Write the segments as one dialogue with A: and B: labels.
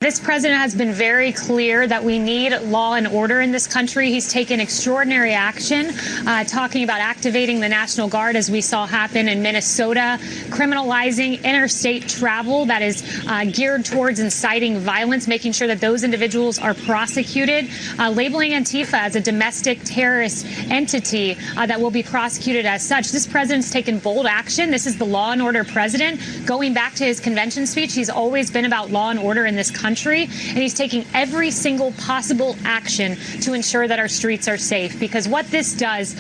A: This president has been very clear that we need law and order in this country. He's taken extraordinary action, talking about activating the National Guard, as we saw happen in Minnesota, criminalizing interstate travel that is geared towards inciting violence, making sure that those individuals are prosecuted, labeling Antifa as a domestic terrorist entity that will be prosecuted as such. This president's taken bold action. This is the law and order president. Going back to his convention speech, he's always been about law and order in this country. And he's taking every single possible action to ensure that our streets are safe. Because what this does,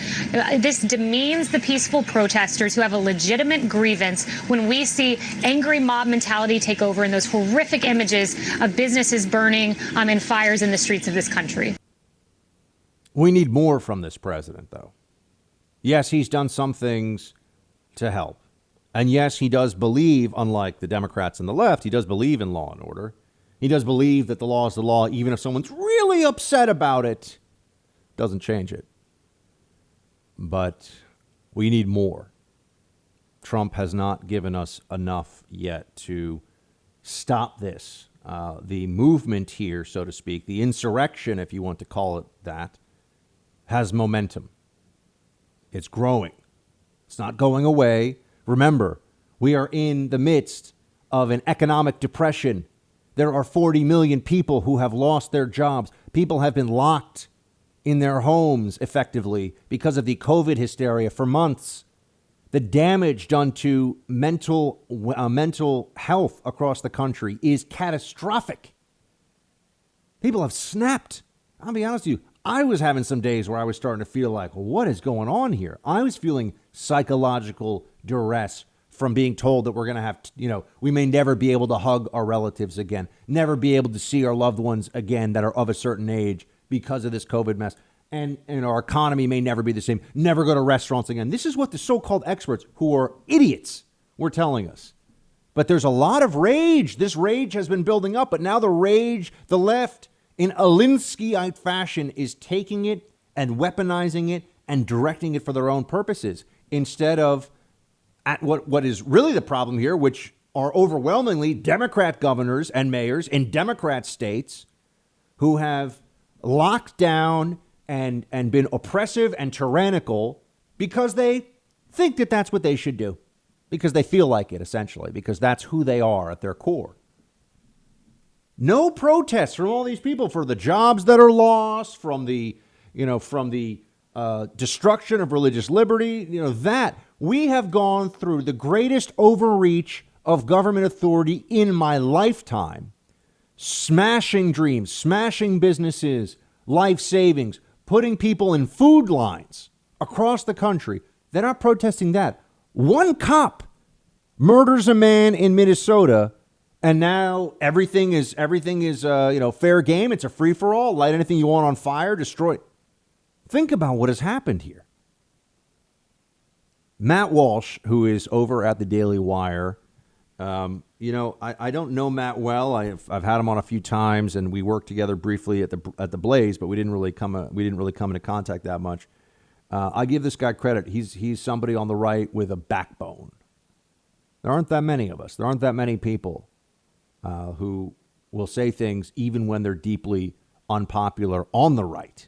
A: this demeans the peaceful protesters who have a legitimate grievance when we see angry mob mentality take over in those horrific images of businesses burning and fires in the streets of this country.
B: We need more from this president, though. Yes, he's done some things to help. And yes, he does believe, unlike the Democrats and the left, he does believe in law and order. He does believe that the law is the law, even if someone's really upset about it. Doesn't change it. But we need more. Trump has not given us enough yet to stop this. The movement here, so to speak, the insurrection, if you want to call it that, has momentum. It's growing. It's not going away. Remember, we are in the midst of an economic depression. There are 40 million people who have lost their jobs. People have been locked in their homes effectively because of the COVID hysteria for months. The damage done to mental health across the country is catastrophic. People have snapped. I'll be honest with you. I was having some days where I was starting to feel like, what is going on here? I was feeling psychological duress from being told that we're going to have, we may never be able to hug our relatives again, never be able to see our loved ones again that are of a certain age because of this COVID mess. And our economy may never be the same, never go to restaurants again. This is what the so-called experts, who are idiots, were telling us. But there's a lot of rage. This rage has been building up, but now the left, in Alinskyite fashion, is taking it and weaponizing it and directing it for their own purposes instead of at what is really the problem here, which are overwhelmingly Democrat governors and mayors in Democrat states who have locked down and been oppressive and tyrannical because they think that that's what they should do, because they feel like it, essentially, because that's who they are at their core. No protests from all these people for the jobs that are lost, from the destruction of religious liberty, that we have gone through the greatest overreach of government authority in my lifetime, smashing dreams, smashing businesses, life savings, putting people in food lines across the country. They're not protesting that. One cop murders a man in Minnesota, and now everything is fair game. It's a free for all. Light anything you want on fire, destroy it. Think about what has happened here. Matt Walsh, who is over at the Daily Wire, I don't know Matt well. I've had him on a few times, and we worked together briefly at the Blaze, but we didn't really come into contact that much. I give this guy credit. He's somebody on the right with a backbone. There aren't that many of us. There aren't that many people who will say things even when they're deeply unpopular on the right.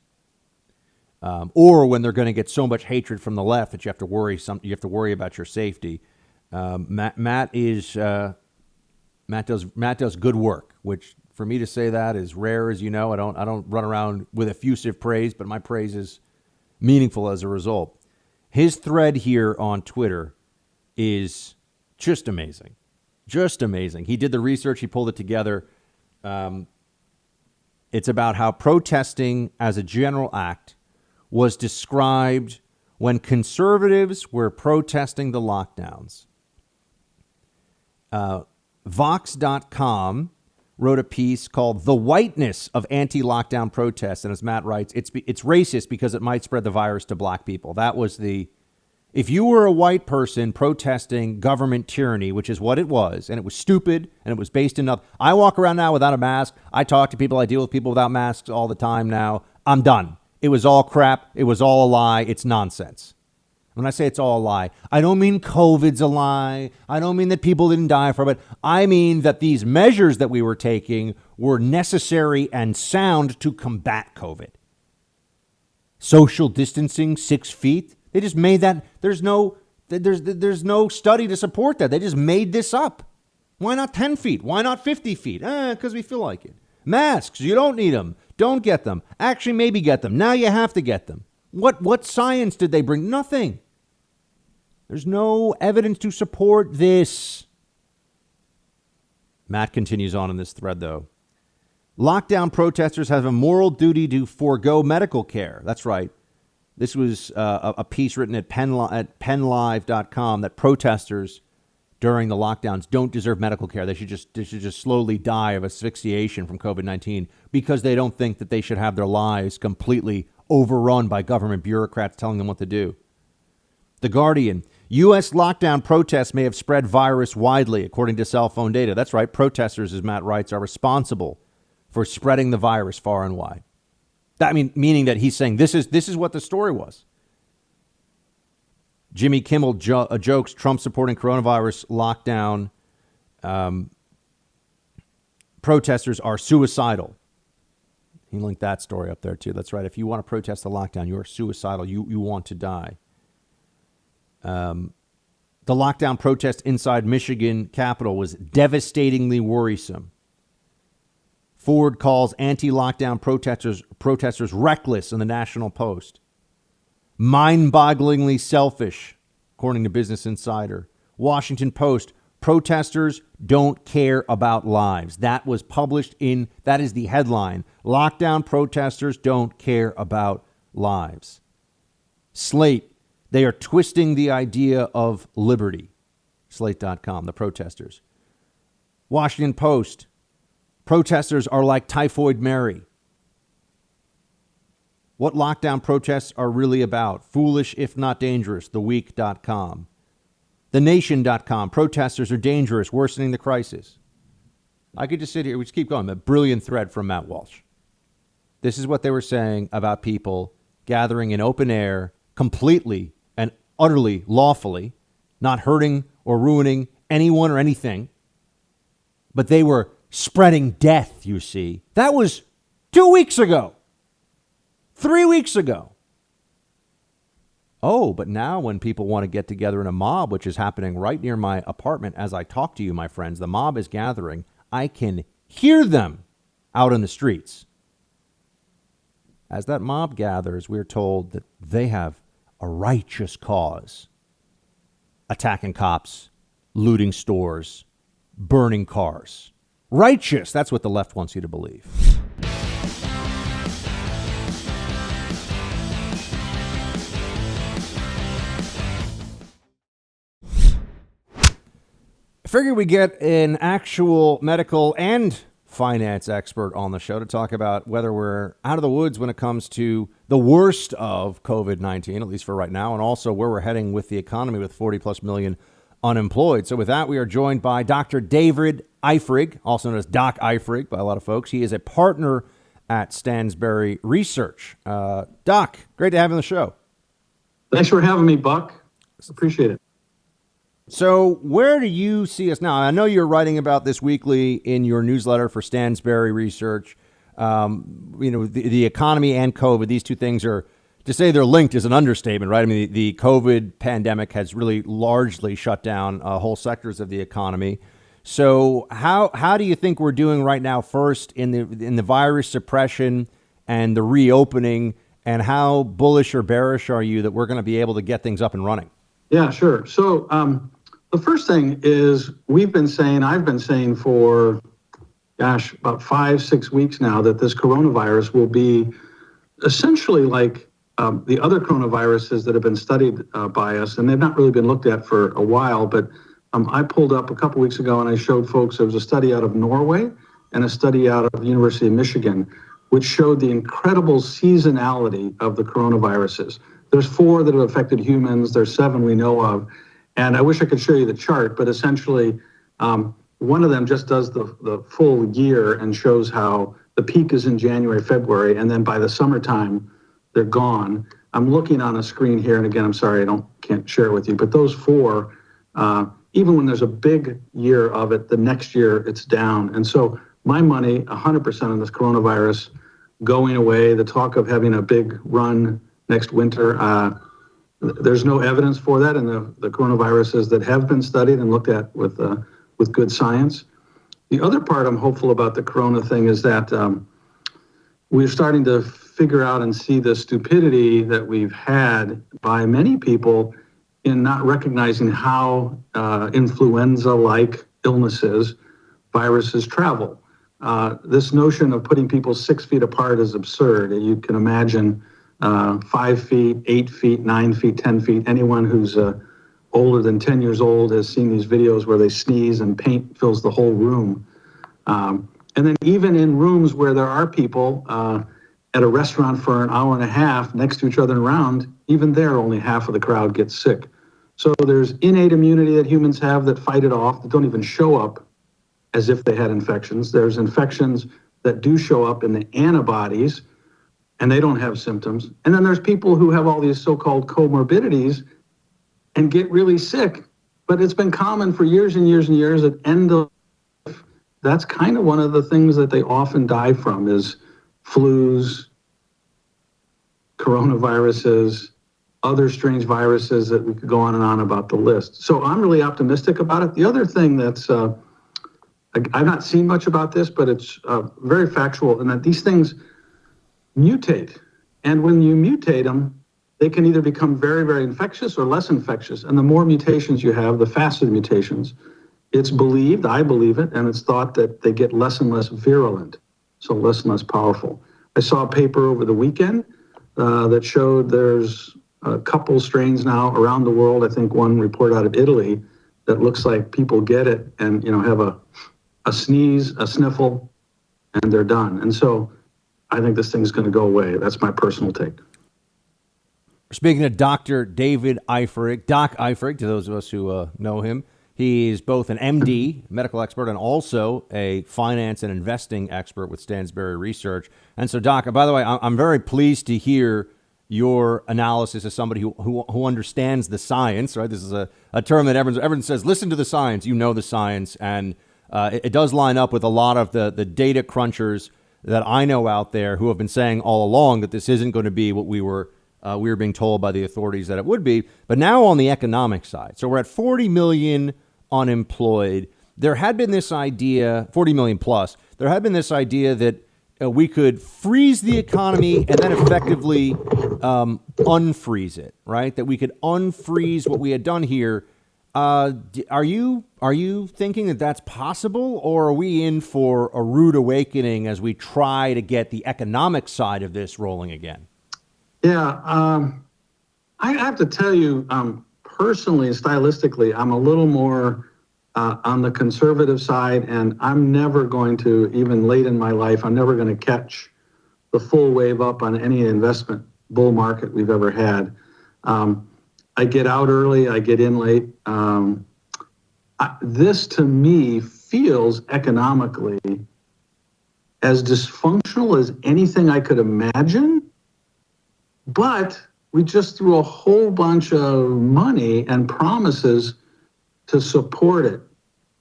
B: Or when they're going to get so much hatred from the left that you have to worry about your safety. Matt does good work, which for me to say that is rare, as you know. I don't run around with effusive praise, but my praise is meaningful as a result. His thread here on Twitter is just amazing. Just amazing. He did the research. He pulled it together. It's about how protesting as a general act was described when conservatives were protesting the lockdowns. Vox.com wrote a piece called The Whiteness of Anti-Lockdown Protests. And as Matt writes, it's racist because it might spread the virus to black people. That was if you were a white person protesting government tyranny, which is what it was, and it was stupid, and it was based in nothing. I walk around now without a mask. I talk to people. I deal with people without masks all the time now. I'm done. It was all crap. It was all a lie. It's nonsense. When I say it's all a lie, I don't mean COVID's a lie. I don't mean that people didn't die from it. I mean that these measures that we were taking were necessary and sound to combat COVID. Social distancing, 6 feet. They just made that. There's no study to support that. They just made this up. Why not 10 feet? Why not 50 feet? Because we feel like it. Masks, you don't need them. Don't get them. Actually, maybe get them. Now you have to get them. What science did they bring? Nothing. There's no evidence to support this. Matt continues on in this thread, though. Lockdown protesters have a moral duty to forego medical care. That's right. This was a piece written at penlive.com that protesters during the lockdowns don't deserve medical care. They should just slowly die of asphyxiation from COVID-19 because they don't think that they should have their lives completely overrun by government bureaucrats telling them what to do. The Guardian, U.S. lockdown protests may have spread virus widely, according to cell phone data. That's right. Protesters, as Matt writes, are responsible for spreading the virus far and wide. Meaning that he's saying this is what the story was. Jimmy Kimmel jokes Trump supporting coronavirus lockdown. Protesters are suicidal. He linked that story up there, too. That's right. If you want to protest the lockdown, you are suicidal. You want to die. The lockdown protest inside Michigan Capitol was devastatingly worrisome. Ford calls anti-lockdown protesters reckless in the National Post. Mind-bogglingly selfish, according to Business Insider. Washington Post, protesters don't care about lives. That was published that is the headline. Lockdown protesters don't care about lives. Slate, they are twisting the idea of liberty. Slate.com, the protesters. Washington Post, protesters are like Typhoid Mary. What lockdown protests are really about. Foolish, if not dangerous. TheWeek.com. TheNation.com. Protesters are dangerous, worsening the crisis. I could just sit here. We just keep going. A brilliant thread from Matt Walsh. This is what they were saying about people gathering in open air, completely and utterly lawfully, not hurting or ruining anyone or anything. But they were spreading death, you see. That was 2 weeks ago. 3 weeks ago. Oh, but now when people want to get together in a mob, which is happening right near my apartment as I talk to you, my friends, the mob is gathering. I can hear them out in the streets. As that mob gathers, we're told that they have a righteous cause. Attacking cops, looting stores, burning cars. Righteous, that's what the left wants you to believe. I figured we get an actual medical and finance expert on the show to talk about whether we're out of the woods when it comes to the worst of COVID-19, at least for right now, and also where we're heading with the economy with 40 plus million unemployed. So with that, we are joined by Dr. David Eifrig, also known as Doc Eifrig by a lot of folks. He is a partner at Stansberry Research. Doc, great to have you on the show.
C: Thanks for having me, Buck. Appreciate it.
B: So where do you see us now? I know you're writing about this weekly in your newsletter for Stansberry Research. The economy and COVID, these two things are, to say they're linked is an understatement, right? I mean, the COVID pandemic has really largely shut down whole sectors of the economy. So how do you think we're doing right now, first in the virus suppression and the reopening, and how bullish or bearish are you that we're going to be able to get things up and running?
C: Yeah, sure. So the first thing is I've been saying for, about 5-6 weeks now that this coronavirus will be essentially like the other coronaviruses that have been studied by us, and they've not really been looked at for a while, but I pulled up a couple weeks ago and I showed folks there was a study out of Norway and a study out of the University of Michigan, which showed the incredible seasonality of the coronaviruses. There's 4 that have affected humans. There's 7 we know of. And I wish I could show you the chart, but essentially one of them just does the full year and shows how the peak is in January, February, and then by the summertime, they're gone. I'm looking on a screen here, and again, I'm sorry, can't share it with you, but those four, even when there's a big year of it, the next year it's down. And so my money, 100% on this coronavirus going away, the talk of having a big run next winter, there's no evidence for that in the coronaviruses that have been studied and looked at with good science. The other part I'm hopeful about the corona thing is that we're starting to figure out and see the stupidity that we've had by many people in not recognizing how influenza-like illnesses, viruses travel. This notion of putting people 6 feet apart is absurd. You can imagine 5 feet, 8 feet, 9 feet, 10 feet. Anyone who's older than 10 years old has seen these videos where they sneeze and paint fills the whole room. And then even in rooms where there are people at a restaurant for an hour and a half next to each other and around, even there only half of the crowd gets sick. So there's innate immunity that humans have that fight it off, that don't even show up as if they had infections. There's infections that do show up in the antibodies, and they don't have symptoms. And then there's people who have all these so-called comorbidities and get really sick. But it's been common for years and years and years at end of life. That's kind of one of the things that they often die from is flus, coronaviruses, other strange viruses that we could go on and on about the list. So I'm really optimistic about it. The other thing that's, I've not seen much about this, but it's very factual in that these things mutate. And when you mutate them, they can either become very, very infectious or less infectious. And the more mutations you have, the faster the mutations. It's believed, I believe it, and it's thought that they get less and less virulent, so less and less powerful. I saw a paper over the weekend that showed there's a couple strains now around the world. I think one report out of Italy that looks like people get it and have a sneeze, a sniffle, and they're done. And so I think this thing's going to go away. That's my personal take.
B: Speaking of Dr. David Eifrig, Doc Eifrig, to those of us who know him, he's both an MD, medical expert, and also a finance and investing expert with Stansberry Research. And so, Doc, by the way, I'm very pleased to hear your analysis as somebody who understands the science, right? This is a term that everyone says, listen to the science, you know the science, and it does line up with a lot of the data crunchers that I know out there who have been saying all along that this isn't going to be what we were being told by the authorities that it would be. But now on the economic side, so we're at 40 million unemployed. There had been this idea, 40 million plus, there had been this idea that we could freeze the economy and then effectively unfreeze it, right? That we could unfreeze what we had done here. Are you thinking that that's possible, or are we in for a rude awakening as we try to get the economic side of this rolling again?
C: Yeah, I have to tell you, personally, stylistically, I'm a little more on the conservative side, and I'm never going to, even late in my life, I'm never going to catch the full wave up on any investment bull market we've ever had. I get out early, I get in late. This to me feels economically as dysfunctional as anything I could imagine, but we just threw a whole bunch of money and promises to support it.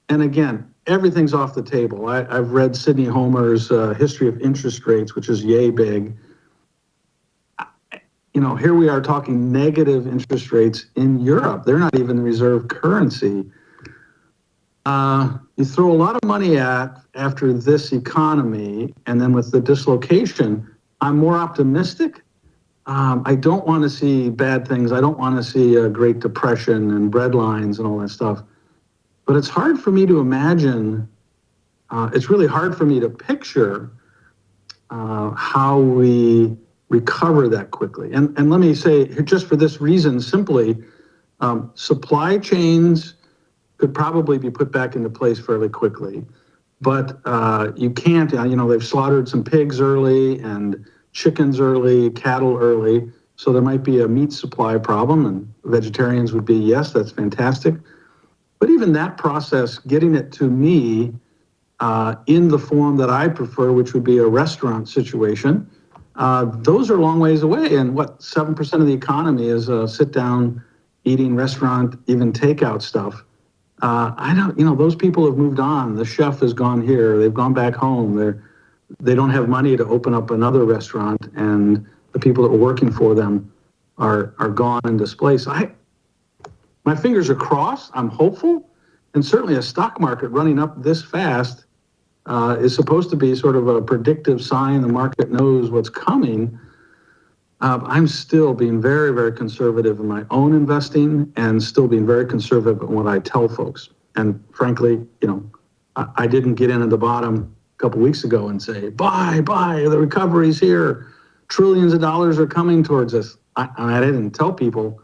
C: And again, everything's off the table. I've read Sidney Homer's History of Interest Rates, which is yay big. Here we are talking negative interest rates in Europe. They're not even reserve currency. You throw a lot of money after this economy, and then with the dislocation, I'm more optimistic. I don't want to see bad things. I don't want to see a Great Depression and breadlines and all that stuff. But it's hard for me to imagine, it's really hard for me to picture how we recover that quickly. And let me say, just for this reason, simply, supply chains could probably be put back into place fairly quickly. But you can't, they've slaughtered some pigs early and chickens early, cattle early. So there might be a meat supply problem, and vegetarians would be, yes, that's fantastic. But even that process, getting it to me in the form that I prefer, which would be a restaurant situation, those are a long ways away. And what, 7% of the economy is sit down, eating, restaurant, even takeout stuff. I don't, those people have moved on. The chef has gone here. They've gone back home. They don't have money to open up another restaurant, and the people that were working for them are gone and displaced. My fingers are crossed. I'm hopeful, and certainly a stock market running up this fast is supposed to be sort of a predictive sign. The market knows what's coming. I'm still being very, very conservative in my own investing, and still being very conservative in what I tell folks. And frankly, I didn't get in at the bottom a couple weeks ago and say, buy, the recovery's here. Trillions of dollars are coming towards us. I didn't tell people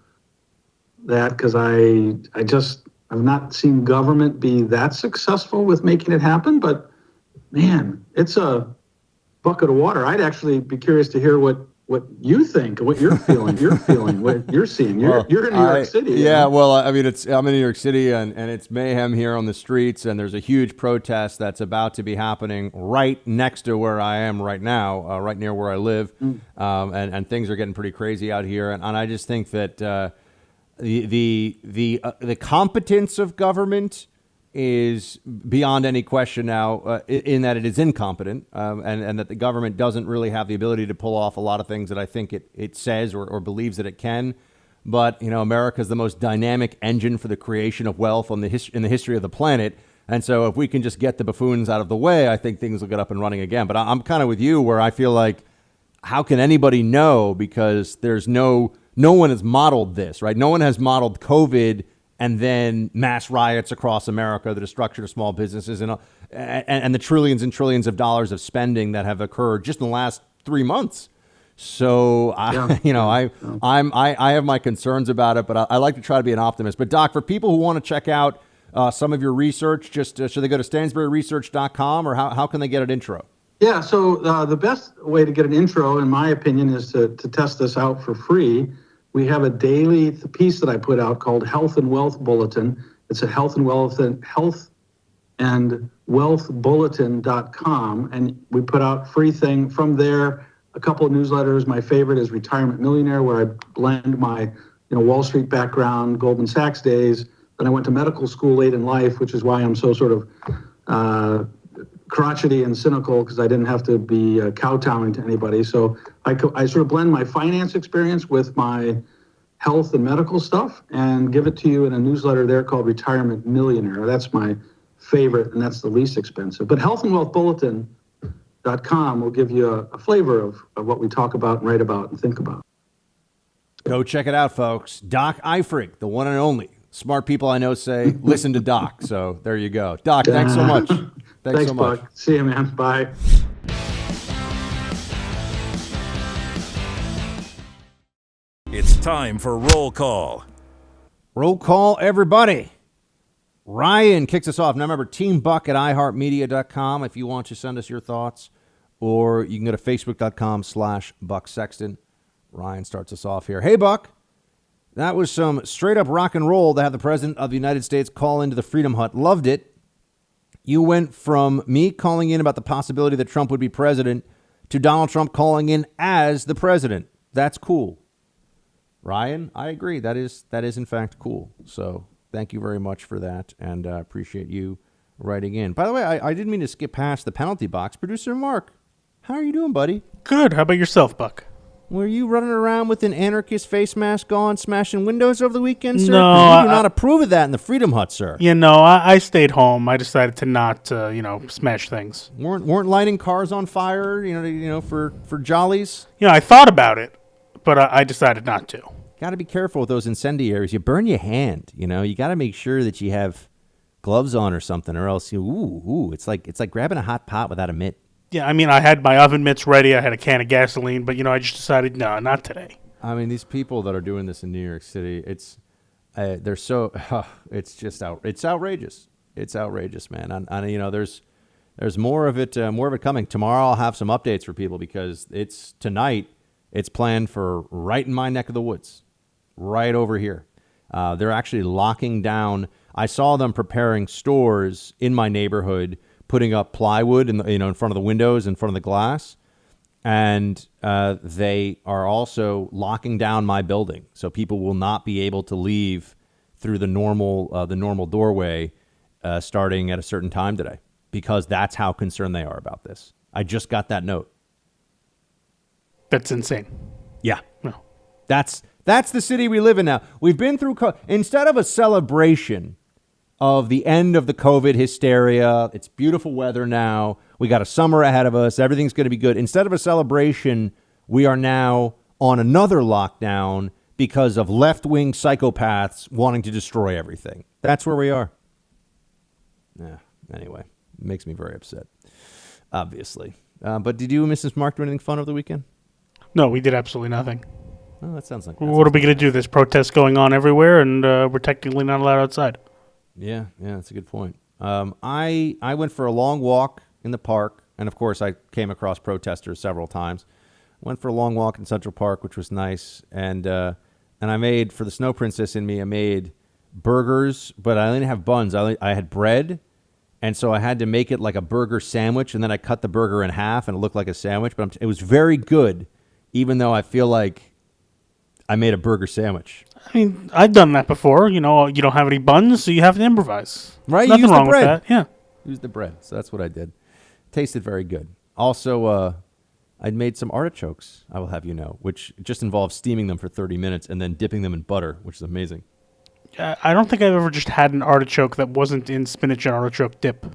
C: that because I've not seen government be that successful with making it happen. But man, it's a bucket of water. I'd actually be curious to hear what you think, what you're feeling, what you're seeing. You're in New York City.
B: Yeah, well, I mean, I'm in New York City, and it's mayhem here on the streets, and there's a huge protest that's about to be happening right next to where I am right now, right near where I live, and things are getting pretty crazy out here, and I just think that the competence of government is beyond any question now, in that it is incompetent, and that the government doesn't really have the ability to pull off a lot of things that I think it says or believes that it can. But, America is the most dynamic engine for the creation of wealth in the history of the planet. And so if we can just get the buffoons out of the way, I think things will get up and running again. But I'm kind of with you, where I feel like, how can anybody know? Because there's no one has modeled this, right? No one has modeled COVID and then mass riots across America, the destruction of small businesses, and the trillions and trillions of dollars of spending that have occurred just in the last 3 months. So I have my concerns about it, but I like to try to be an optimist. But Doc, for people who want to check out some of your research, just should they go to stansberryresearch.com, or how can they get an intro?
C: Yeah, so the best way to get an intro, in my opinion, is to test this out for free. We have a daily piece that I put out called Health and Wealth Bulletin. It's at healthandwealthbulletin.com, and we put out free thing from there. A couple of newsletters. My favorite is Retirement Millionaire, where I blend my Wall Street background, Goldman Sachs days. Then I went to medical school late in life, which is why I'm so sort of crotchety and cynical, because I didn't have to be kowtowing to anybody. So I sort of blend my finance experience with my health and medical stuff and give it to you in a newsletter there called Retirement Millionaire. That's my favorite, and that's the least expensive. But healthandwealthbulletin.com will give you a flavor of what we talk about and write about and think about.
B: Go check it out, folks. Doc Eifrig, the one and only. Smart people I know say, listen to Doc. So there you go. Doc, thanks so much. Thanks so much.
C: Buck. See you, man. Bye.
D: It's time for Roll Call.
B: Roll call, everybody. Ryan kicks us off. Now remember, Team Buck at iHeartMedia.com if you want to send us your thoughts, or you can go to Facebook.com/Buck Sexton. Ryan starts us off here. Hey, Buck. That was some straight up rock and roll to have the President of the United States call into the Freedom Hut. Loved it. You went from me calling in about the possibility that Trump would be president to Donald Trump calling in as the president. That's cool. Ryan, I agree. That is in fact cool. So thank you very much for that, and appreciate you writing in. By the way, I didn't mean to skip past the penalty box. Producer Mark, how are you doing, buddy?
E: Good. How about yourself, Buck?
B: Were you running around with an anarchist face mask on, smashing windows over the weekend, sir?
E: No,
B: We do not approve of that in the Freedom Hut, sir.
E: I stayed home. I decided to not, smash things.
B: Weren't lighting cars on fire, for jollies?
E: I thought about it, but I decided not to.
B: Got to be careful with those incendiaries. You burn your hand. You got to make sure that you have gloves on or something, or else it's like grabbing a hot pot without a mitt.
E: Yeah, I had my oven mitts ready. I had a can of gasoline, but I just decided no, not today.
B: I mean, these people that are doing this in New York City, they're so it's outrageous. It's outrageous, man. And there's more of it coming. Tomorrow I'll have some updates for people, because tonight it's planned for right in my neck of the woods, right over here. They're actually locking down. I saw them preparing stores in my neighborhood, putting up plywood in front of the windows, in front of the glass. And they are also locking down my building, so people will not be able to leave through the normal doorway starting at a certain time today, because that's how concerned they are about this. I just got that note.
E: That's insane.
B: Yeah.
E: No.
B: That's the city we live in now. We've been through instead of a celebration of the end of the COVID hysteria. It's beautiful weather now. We got a summer ahead of us. Everything's going to be good. Instead of a celebration, we are now on another lockdown because of left-wing psychopaths wanting to destroy everything. That's where we are. Yeah. Anyway, it makes me very upset, obviously. But did you and Mrs. Mark do anything fun over the weekend?
E: No, we did absolutely nothing.
B: Oh, that sounds like...
E: What are we going to do? There's protests going on everywhere, and we're technically not allowed outside.
B: Yeah, that's a good point. I went for a long walk in the park, and of course I came across protesters several times. Went for a long walk in Central Park, which was nice, and I made, for the Snow Princess in me, I made burgers, but I didn't have buns. I had bread, and so I had to make it like a burger sandwich, and then I cut the burger in half, and it looked like a sandwich, but it was very good, even though I feel like I made a burger sandwich.
E: I mean, I've done that before. You know, you don't have any buns, so you have to improvise.
B: Right?
E: Nothing
B: Use
E: wrong
B: the bread.
E: with that. Yeah.
B: Use the bread. So that's what I did. Tasted very good. Also, I'd made some artichokes, I will have you know, which just involves steaming them for 30 minutes and then dipping them in butter, which is amazing.
E: I don't think I've ever just had an artichoke that wasn't in spinach and artichoke dip.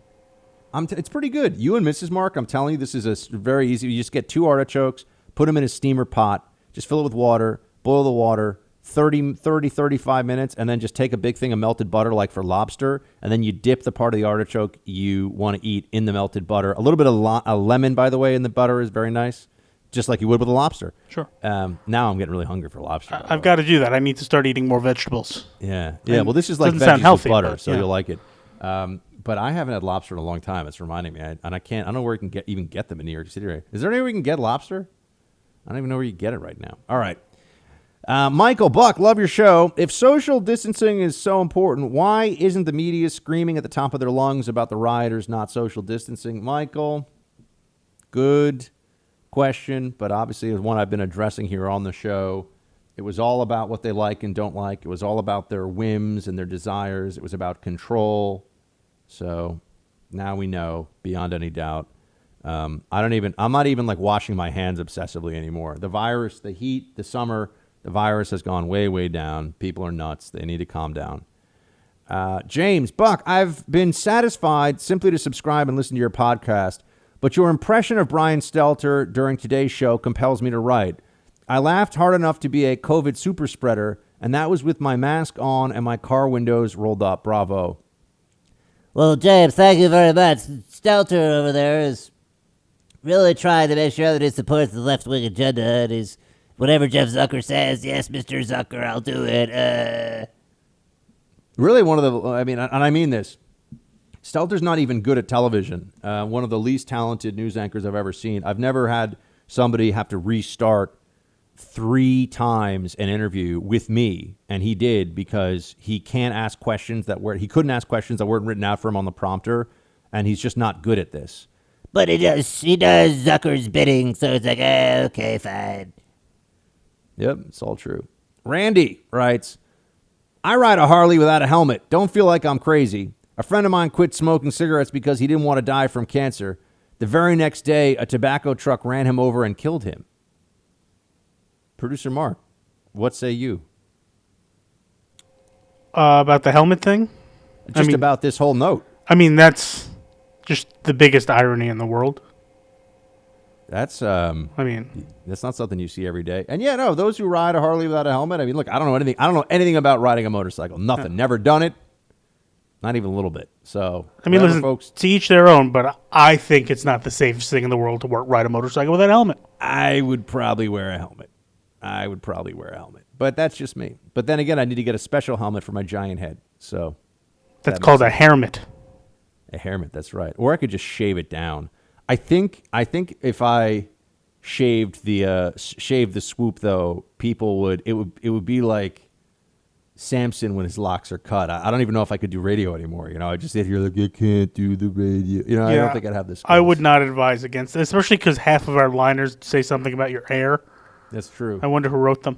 B: It's pretty good. You and Mrs. Mark, I'm telling you, this is very easy. You just get 2 artichokes, put them in a steamer pot, just fill it with water, boil the water, 35 minutes, and then just take a big thing of melted butter like for lobster, and then you dip the part of the artichoke you want to eat in the melted butter. A little bit of a lemon, by the way, in the butter is very nice, just like you would with a lobster.
E: Sure.
B: Now I'm getting really hungry for lobster.
E: I've got to do that. I need to start eating more vegetables.
B: Yeah. Well, this is like
E: doesn't sound
B: veggies
E: healthy,
B: with butter,
E: but,
B: so
E: yeah.
B: you'll like it. But I haven't had lobster in a long time. It's reminding me, I don't know where you can even get them in New York City. Right? Is there anywhere we can get lobster? I don't even know where you get it right now. All right. Michael Buck, love your show. If social distancing is so important, why isn't the media screaming at the top of their lungs about the rioters not social distancing? Michael, good question, but obviously it's one I've been addressing here on the show. It was all about what they like and don't like. It was all about their whims and their desires. It was about control. So now we know beyond any doubt. I'm not even like washing my hands obsessively anymore. The virus, the heat, the summer, the virus has gone way, way down. People are nuts. They need to calm down. James, Buck, I've been satisfied simply to subscribe and listen to your podcast, but your impression of Brian Stelter during today's show compels me to write. I laughed hard enough to be a COVID super spreader, and that was with my mask on and my car windows rolled up. Bravo.
F: Well, James, thank you very much. Stelter over there is really trying to make sure that he supports the left-wing agenda, and he's whatever Jeff Zucker says, yes, Mr. Zucker, I'll do it.
B: Really I mean this. Stelter's not even good at television. One of the least talented news anchors I've ever seen. I've never had somebody have to restart 3 times an interview with me, and he did because he can't ask questions he couldn't ask questions that weren't written out for him on the prompter, and he's just not good at this.
F: But he does Zucker's bidding, so it's like, okay, fine.
B: Yep, it's all true. Randy writes, I ride a Harley without a helmet. Don't feel like I'm crazy. A friend of mine quit smoking cigarettes because he didn't want to die from cancer. The very next day, a tobacco truck ran him over and killed him. Producer Mark, what say you?
E: About the helmet thing?
B: About this whole note.
E: I mean, that's just the biggest irony in the world.
B: That's that's not something you see every day. And yeah, no, those who ride a Harley without a helmet, I mean, look, I don't know anything about riding a motorcycle. Nothing. Yeah. Never done it. Not even a little bit. So,
E: I mean, listen,
B: folks,
E: to each their own, but I think it's not the safest thing in the world to ride a motorcycle without a helmet.
B: I would probably wear a helmet. But that's just me. But then again, I need to get a special helmet for my giant head. So
E: that's called a hairmet.
B: A hairmet, that's right. Or I could just shave it down. I think if I shaved the swoop though, people would be like Samson when his locks are cut. I don't even know if I could do radio anymore. I just sit here like, I can't do the radio. I don't think I'd have this.
E: I would not advise against it, especially because half of our liners say something about your hair.
B: That's true.
E: I wonder who wrote them.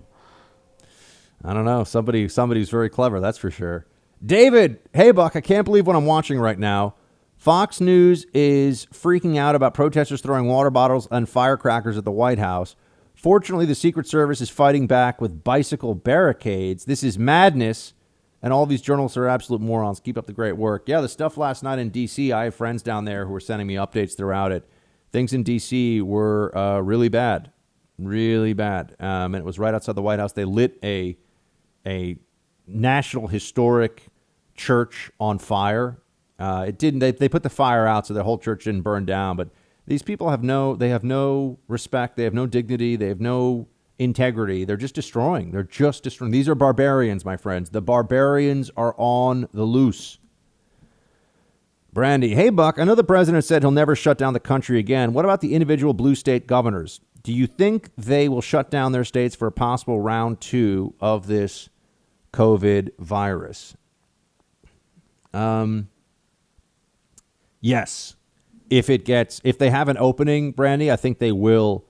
B: I don't know. Somebody's very clever, that's for sure. David, hey, Buck, I can't believe what I'm watching right now. Fox News is freaking out about protesters throwing water bottles and firecrackers at the White House. Fortunately, the Secret Service is fighting back with bicycle barricades. This is madness, and all these journalists are absolute morons. Keep up the great work. Yeah, the stuff last night in D.C., I have friends down there who were sending me updates throughout it. Things in D.C. were really bad, really bad. And it was right outside the White House. They lit a national historic church on fire. It didn't. They put the fire out, so the whole church didn't burn down. But these people have no respect. They have no dignity. They have no integrity. They're just destroying. These are barbarians, my friends. The barbarians are on the loose. Brandy, hey, Buck, I know the president said he'll never shut down the country again. What about the individual blue state governors? Do you think they will shut down their states for a possible round 2 of this COVID virus? Yes. If they have an opening, Brandy, I think they will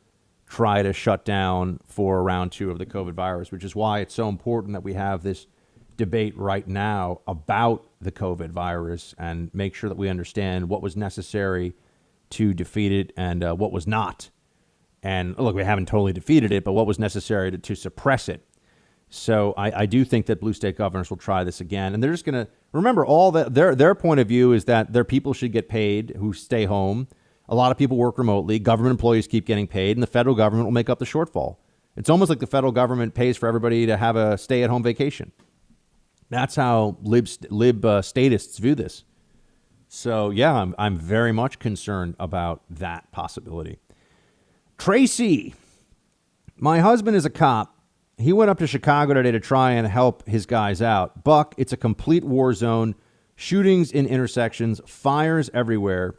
B: try to shut down for round 2 of the COVID virus, which is why it's so important that we have this debate right now about the COVID virus and make sure that we understand what was necessary to defeat it and what was not. And look, we haven't totally defeated it, but what was necessary to suppress it. So I do think that blue state governors will try this again. And they're just going to remember all that their point of view is that their people should get paid who stay home. A lot of people work remotely. Government employees keep getting paid, and the federal government will make up the shortfall. It's almost like the federal government pays for everybody to have a stay-at-home vacation. That's how lib statists view this. So, yeah, I'm very much concerned about that possibility. Tracy, my husband is a cop. He went up to Chicago today to try and help his guys out. Buck, it's a complete war zone. Shootings in intersections, fires everywhere,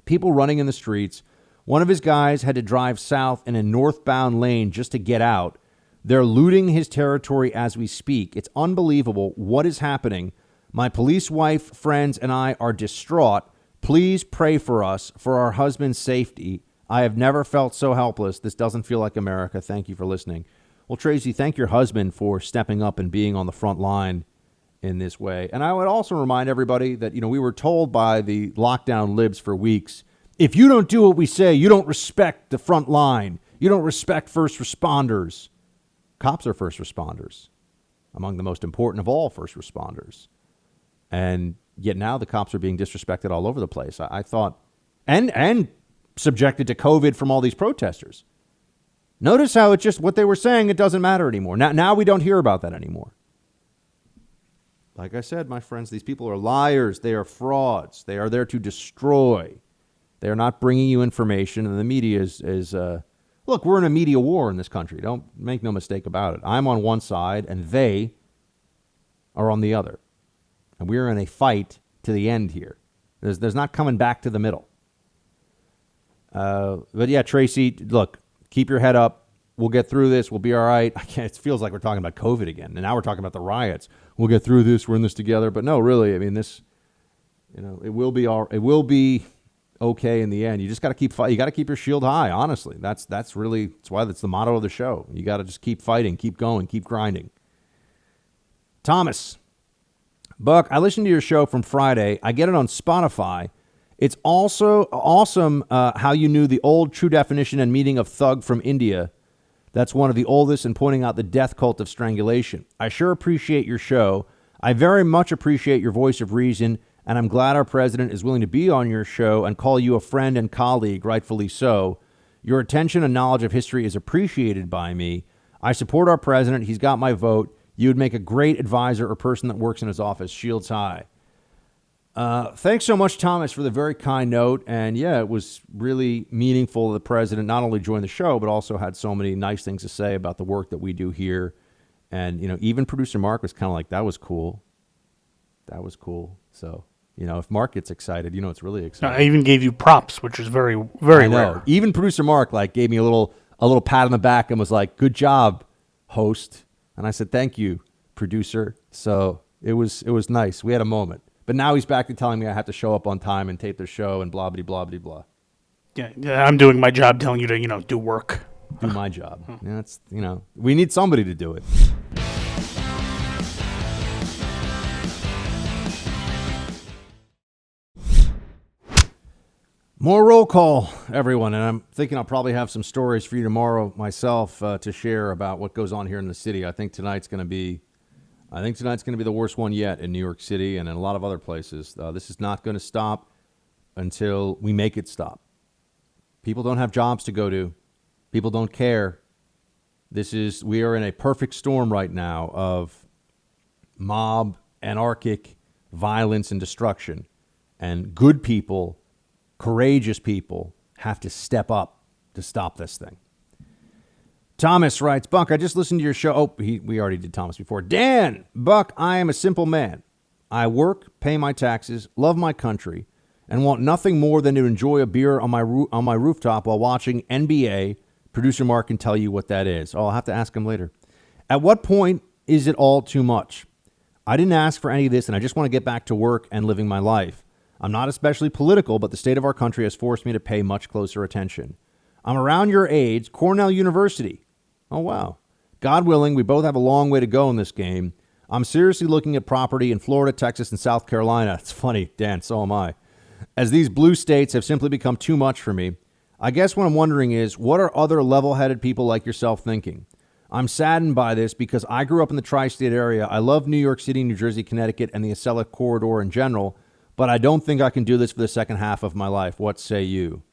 B: people running in the streets. One of his guys had to drive south in a northbound lane just to get out. They're looting his territory as we speak. It's unbelievable what is happening. My police wife, friends, and I are distraught. Please pray for us, for our husband's safety. I have never felt so helpless. This doesn't feel like America. Thank you for listening. Well, Tracy, thank your husband for stepping up and being on the front line in this way. And I would also remind everybody that, we were told by the lockdown libs for weeks, if you don't do what we say, you don't respect the front line. You don't respect first responders. Cops are first responders, among the most important of all first responders. And yet now the cops are being disrespected all over the place. I thought, and subjected to COVID from all these protesters. Notice how it's just what they were saying, it doesn't matter anymore. Now we don't hear about that anymore. Like I said, my friends, these people are liars. They are frauds. They are there to destroy. They are not bringing you information. And the media is look, we're in a media war in this country. Don't make no mistake about it. I'm on one side and they are on the other. And we're in a fight to the end here. There's not coming back to the middle. But yeah, Tracy, look, keep your head up. We'll get through this. We'll be all right. It feels like we're talking about COVID again. And now we're talking about the riots. We'll get through this. We're in this together. But no, really, I mean, this, it will be okay in the end. You just got to keep fighting. You got to keep your shield high, honestly. That's why that's the motto of the show. You got to just keep fighting, keep going, keep grinding. Thomas, Buck, I listened to your show from Friday. I get it on Spotify. It's also awesome how you knew the old true definition and meaning of thug from India. That's one of the oldest, and pointing out the death cult of strangulation. I sure appreciate your show. I very much appreciate your voice of reason, and I'm glad our president is willing to be on your show and call you a friend and colleague, rightfully so. Your attention and knowledge of history is appreciated by me. I support our president. He's got my vote. You would make a great advisor or person that works in his office. Shields high. Thanks so much, Thomas, for the very kind note. And yeah, it was really meaningful. The president not only joined the show, but also had so many nice things to say about the work that we do here. And, even producer Mark was kind of like, that was cool. That was cool. So, if Mark gets excited, it's really exciting.
E: I even gave you props, which is very, very rare.
B: Even producer Mark gave me a little pat on the back and was like, good job, host. And I said, thank you, producer. So it was nice. We had a moment. But now he's back to telling me I have to show up on time and tape the show and blah, blah, blah, blah, blah.
E: Yeah, I'm doing my job telling you to, do work.
B: Do my job. Yeah, it's, we need somebody to do it. More roll call, everyone, and I'm thinking I'll probably have some stories for you tomorrow myself to share about what goes on here in the city. I think tonight's going to be the worst one yet in New York City and in a lot of other places. This is not going to stop until we make it stop. People don't have jobs to go to. People don't care. We are in a perfect storm right now of mob, anarchic violence and destruction, and good people, courageous people have to step up to stop this thing. Thomas writes, Buck, I just listened to your show. Oh, we already did Thomas before. Dan, Buck, I am a simple man. I work, pay my taxes, love my country, and want nothing more than to enjoy a beer on my rooftop while watching NBA. Producer Mark can tell you what that is. Oh, I'll have to ask him later. At what point is it all too much? I didn't ask for any of this, and I just want to get back to work and living my life. I'm not especially political, but the state of our country has forced me to pay much closer attention. I'm around your age, Cornell University. Oh, wow. God willing, we both have a long way to go in this game. I'm seriously looking at property in Florida, Texas, and South Carolina. It's funny, Dan, so am I. As these blue states have simply become too much for me. I guess what I'm wondering is, what are other level-headed people like yourself thinking? I'm saddened by this because I grew up in the tri-state area. I love New York City, New Jersey, Connecticut, and the Acela corridor in general, but I don't think I can do this for the second half of my life. What say you?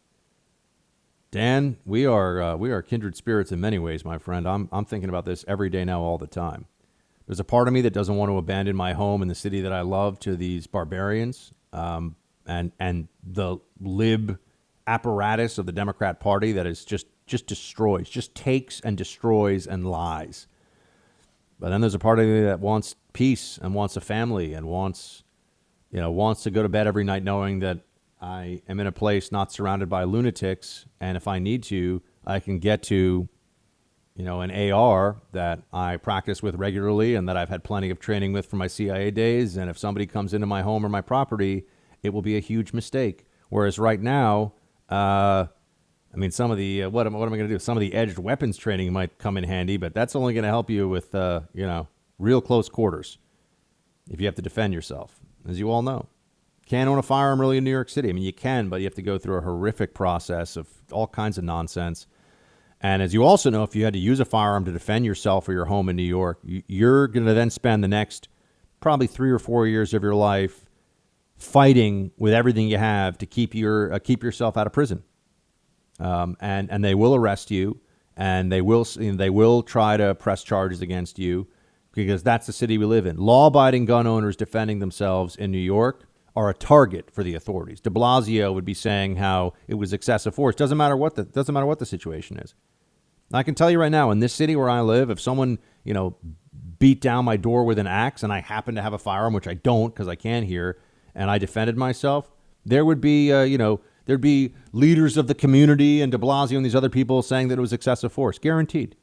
B: Dan, we are kindred spirits in many ways, my friend. I'm thinking about this every day now, all the time. There's a part of me that doesn't want to abandon my home in the city that I love to these barbarians, and the lib apparatus of the Democrat Party that is just destroys, just takes and destroys and lies. But then there's a part of me that wants peace and wants a family and wants to go to bed every night knowing that I am in a place not surrounded by lunatics, and if I need to, I can get to, an AR that I practice with regularly and that I've had plenty of training with from my CIA days, and if somebody comes into my home or my property, it will be a huge mistake. Whereas right now, some of the, what am I going to do? Some of the edged weapons training might come in handy, but that's only going to help you with, real close quarters if you have to defend yourself. As you all know, can't own a firearm really in New York City. I mean, you can, but you have to go through a horrific process of all kinds of nonsense. And as you also know, if you had to use a firearm to defend yourself or your home in New York, you're going to then spend the next probably 3 or 4 years of your life fighting with everything you have to keep yourself out of prison. And they will arrest you, and they will try to press charges against you, because that's the city we live in. Law-abiding gun owners defending themselves in New York are a target for the authorities. De Blasio would be saying how it was excessive force. Doesn't matter what the situation is. I can tell you right now, in this city where I live, if someone beat down my door with an axe and I happen to have a firearm, which I don't because I can't here, and I defended myself, there would be there'd be leaders of the community and de Blasio and these other people saying that it was excessive force. Guaranteed.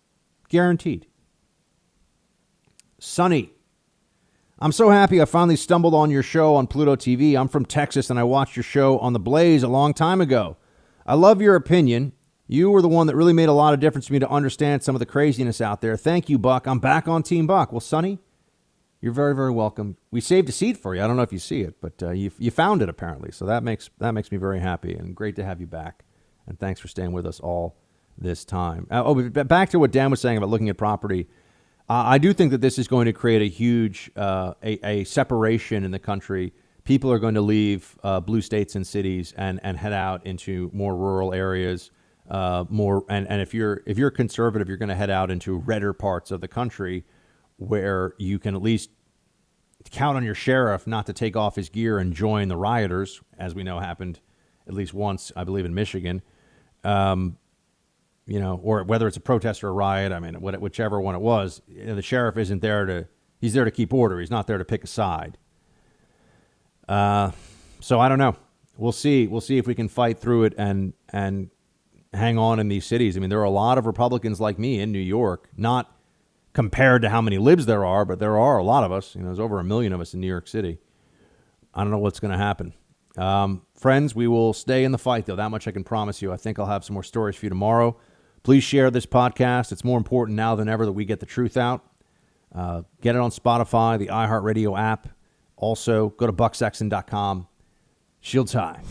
B: Sonny, I'm so happy I finally stumbled on your show on Pluto TV. I'm from Texas, and I watched your show on The Blaze a long time ago. I love your opinion. You were the one that really made a lot of difference to me to understand some of the craziness out there. Thank you, Buck. I'm back on Team Buck. Well, Sonny, you're very, very welcome. We saved a seat for you. I don't know if you see it, but you found it apparently. So that makes me very happy, and great to have you back. And thanks for staying with us all this time. But back to what Dan was saying about looking at property. I do think that this is going to create a huge a separation in the country. People are going to leave blue states and cities and head out into more rural areas. And if you're conservative, you're going to head out into redder parts of the country where you can at least count on your sheriff not to take off his gear and join the rioters, as we know happened at least once, I believe, in Michigan. Or whether it's a protest or a riot, whichever one it was, the sheriff isn't there he's there to keep order. He's not there to pick a side. So I don't know. We'll see. We'll see if we can fight through it and hang on in these cities. I mean, there are a lot of Republicans like me in New York, not compared to how many libs there are, but there are a lot of us. There's over 1 million of us in New York City. I don't know what's going to happen. Friends, we will stay in the fight, though. That much I can promise you. I think I'll have some more stories for you tomorrow. Please share this podcast. It's more important now than ever that we get the truth out. Get it on Spotify, the iHeartRadio app. Also, go to bucksexton.com. Shields high.